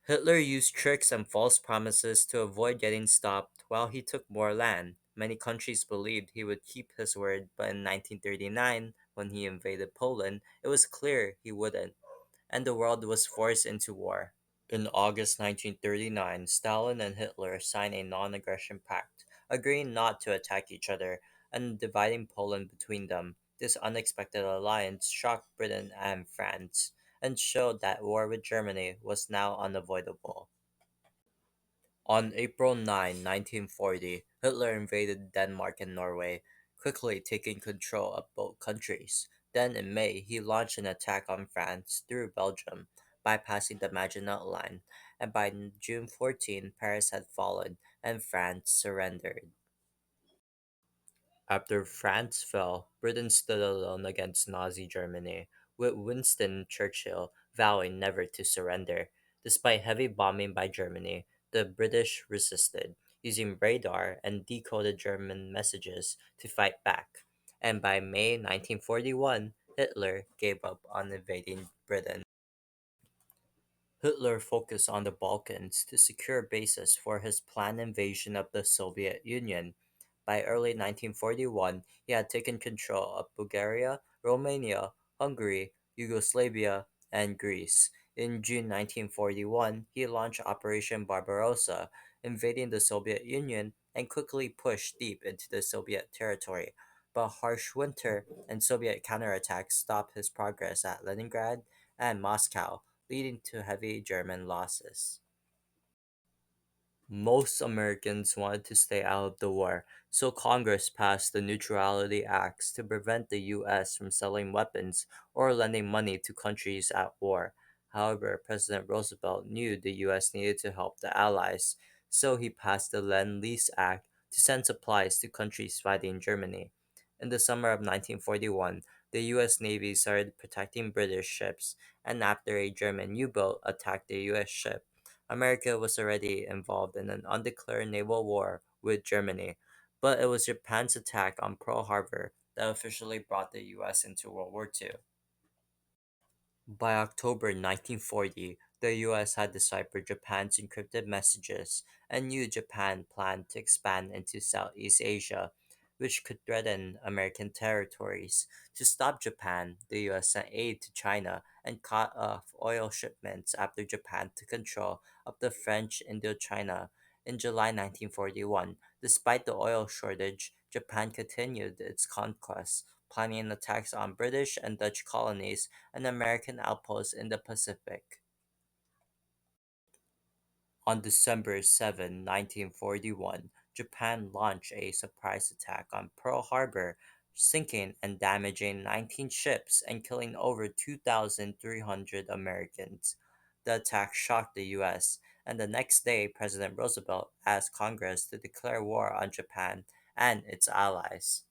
Hitler used tricks and false promises to avoid getting stopped while he took more land. Many countries believed he would keep his word, but in 1939, when he invaded Poland, it was clear he wouldn't, and the world was forced into war. In August 1939, Stalin and Hitler signed a non aggression pact, agreeing not to attack each other and dividing Poland between them. This unexpected alliance shocked Britain and France and showed that war with Germany was now unavoidable. On April 9, 1940, Hitler invaded Denmark and Norway, quickly taking control of both countries. Then in May, he launched an attack on France through Belgium, bypassing the Maginot Line, and by June 14, Paris had fallen and France surrendered. After France fell, Britain stood alone against Nazi Germany, with Winston Churchill vowing never to surrender. Despite heavy bombing by Germany, the British resisted, using radar and decoded German messages to fight back. And by May 1941, Hitler gave up on invading Britain. Hitler focused on the Balkans to secure bases for his planned invasion of the Soviet Union. By early 1941, he had taken control of Bulgaria, Romania, Hungary, Yugoslavia, and Greece. In June 1941, he launched Operation Barbarossa, invading the Soviet Union and quickly pushed deep into the Soviet territory. But harsh winter and Soviet counterattacks stopped his progress at Leningrad and Moscow, leading to heavy German losses. Most Americans wanted to stay out of the war, so Congress passed the Neutrality Acts to prevent the U.S. from selling weapons or lending money to countries at war. However, President Roosevelt knew the U.S. needed to help the Allies, so he passed the Lend Lease Act to send supplies to countries fighting Germany. In the summer of 1941, the U.S. Navy started protecting British ships, and after a German U boat attacked a U.S. ship, America was already involved in an undeclared naval war with Germany, but it was Japan's attack on Pearl Harbor that officially brought the US into World War II. By October 1940, the US had deciphered Japan's encrypted messages and knew Japan planned to expand into Southeast Asia, which could threaten American territories. To stop Japan, the US sent aid to China and cut off oil shipments after Japan took control of the French Indochina. In July 1941, despite the oil shortage, Japan continued its conquests, planning attacks on British and Dutch colonies and American outposts in the Pacific. On December 7, 1941, Japan launched a surprise attack on Pearl Harbor, sinking and damaging 19 ships and killing over 2,300 Americans. The attack shocked the US, and the next day, President Roosevelt asked Congress to declare war on Japan and its allies.